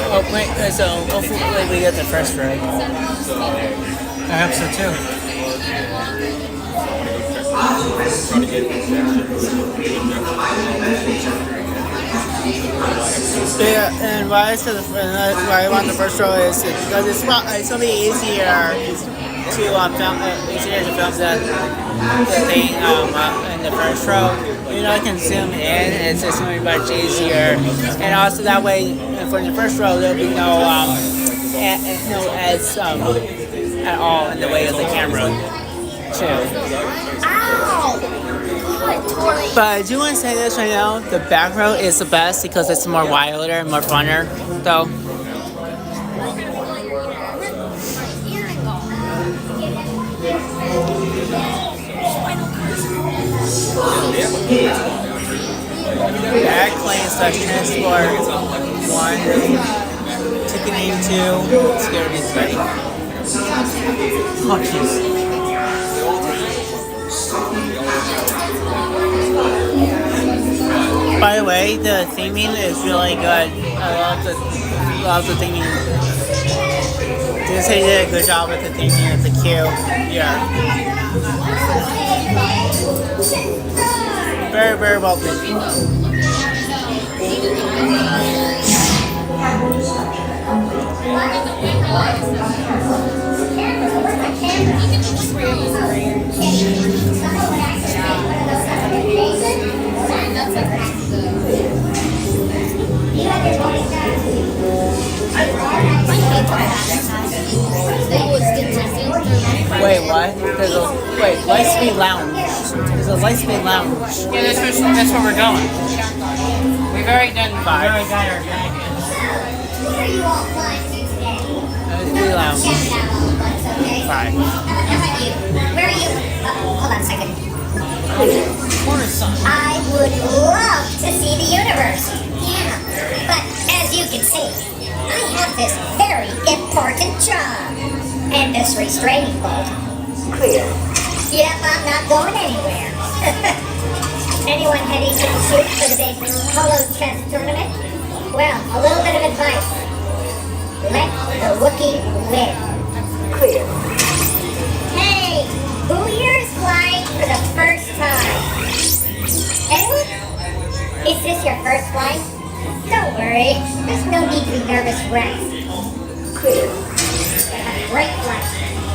Oh, wait, so hopefully we get the first row. I hope so too. Yeah, and why I said why I want the first row is because it's gonna be easier to film the thing in the first row. You know, I can zoom in. It's just gonna be much easier, and also that way for the first row there'll be no ads at all in the way of the camera too. But I do want to say this right now, the back row is the best because it's more wilder and more funner, though. Back lane sections for 1, ticketing 2, security 3. Oh, jeez. By the way, the theming is really good. I love the theming. Disney did a good job with the theming of the queue. Yeah. Very, very well done. Wait, what? Wait, Lightspeed Lounge. There's a Lightspeed Lounge. Yeah, that's where we're going. We've already done 5. We've already got our jackets. Lightspeed Lounge. 5. Where are you? Hold on a second. Cornerstone. I would love to see the universe. Yeah, but as you can see, I have this very important job. And this restraining bolt. Clear. Yep, I'm not going anywhere. Anyone heading to the shoot for the big Holo Chess tournament? Well, a little bit of advice. Let the Wookiee win. Clear. Hey, who here is flying for the first time? Anyone? Is this your first flight? Don't worry, there's no need to be nervous, right? Clear. Great flight.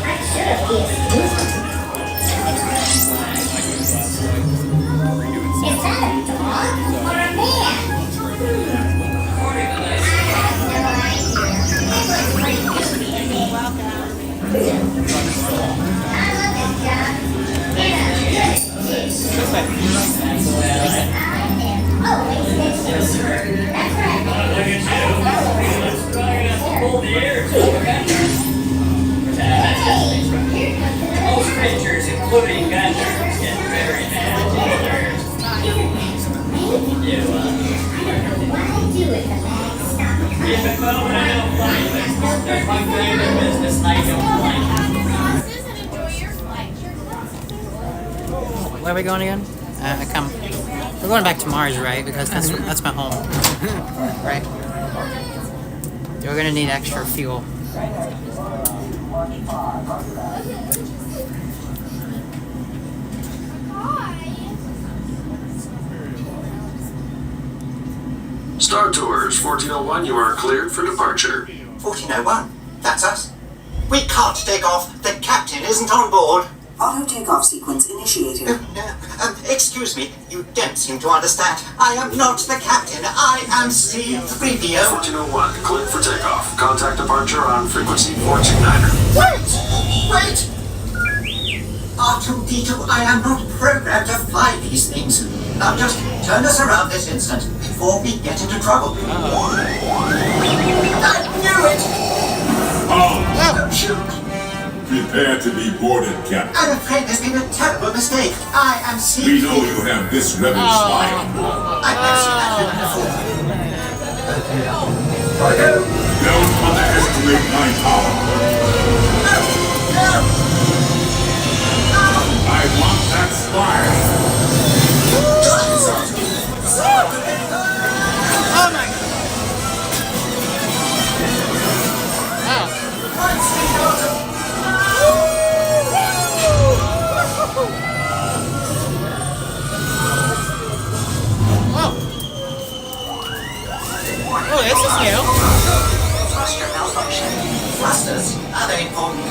I'm sure it'll be a smooth one. Is that a dog or a man? I have no idea. It looks pretty goofy. I love this job. I am always listening. That's right. Most creatures, including gunners, get very mad. Keep it moving, I don't like this. There's my favorite business, and I don't like it. Where are we going again? We're going back to Mars, right? Because that's my home. Right? We're gonna need extra fuel. Star Tours 1401, you are cleared for departure. 1401? That's us. We can't take off. The captain isn't on board. Auto takeoff sequence initiated. Excuse me, you don't seem to understand. I am not the captain. I am C-3PO. 1401, cleared for takeoff. Contact departure on frequency 429er. Wait! R2-D2, I am not programmed to fly these things. Now just turn us around this instant before we get into trouble. I knew it! Oh, shoot. Prepare to be boarded, Captain. I'm afraid there's been a terrible mistake. I am We seeing... know you have this rebel spy on board. I've never seen that villain before. Don't underestimate my power. I want that spy. Oh my god. Oh, this is new. Thruster malfunction. Thrusters? Are they important?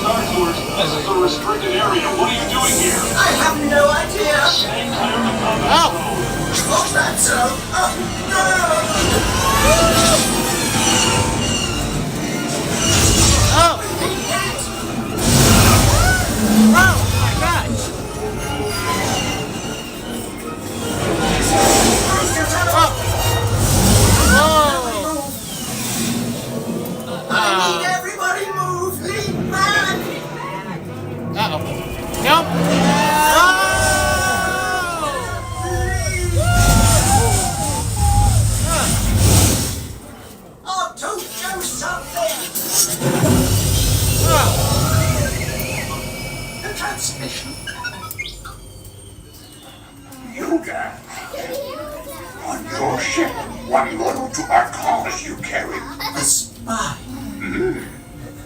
Star Tours, this is a restricted area. What are you doing here? I have no idea. Stay clear of the combat Oh. zone. Oh, that's so... Oh, no! Oh. Oh my gosh. I need everybody move! Lean back! Uh-oh. Nope. Oh, to do something! The transmission. You there. On your ship, one loyal to our cause you carry. A spy.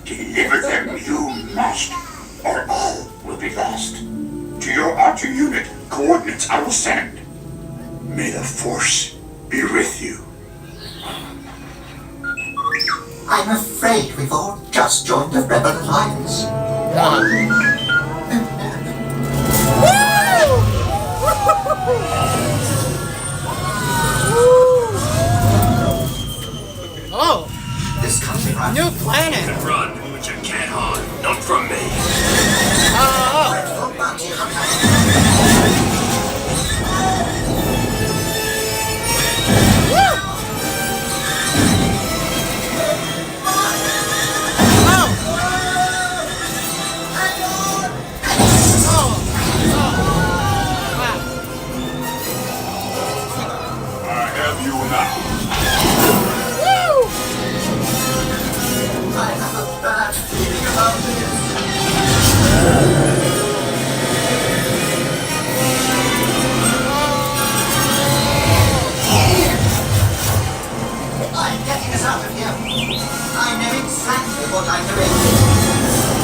Deliver them you must, or all will be lost. To your archer unit, coordinates I will send. May the Force be with you. I'm afraid we've all just joined the Rebel Alliance. Oh, This country right new planet. Run, but you can't hide. Not from me. Oh. for bounty hunter. I have you now. I have a bad feeling about this. I'm getting us out of here. I know exactly what I'm doing.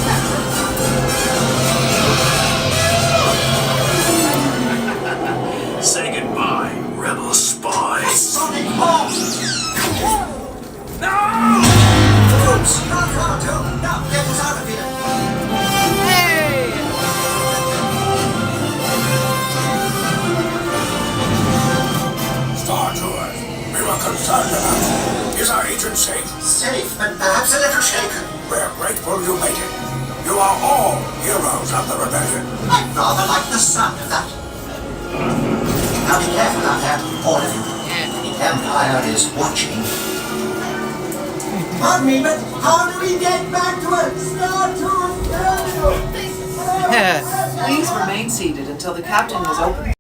Say goodbye, rebel spy. Sonic bomb! No! Oops! Not hard to. Now get us out of here. Hey. Star Tours, we were concerned about you. Is our agent safe? Safe, but perhaps a little shaken. We're grateful you made it. You are all heroes of the rebellion. I'd rather like the sound of that. Now be careful out there, all of you. The Empire is watching. Pardon me, but how do we get back to a Star Tours terminal? Please remain seated until the captain has opened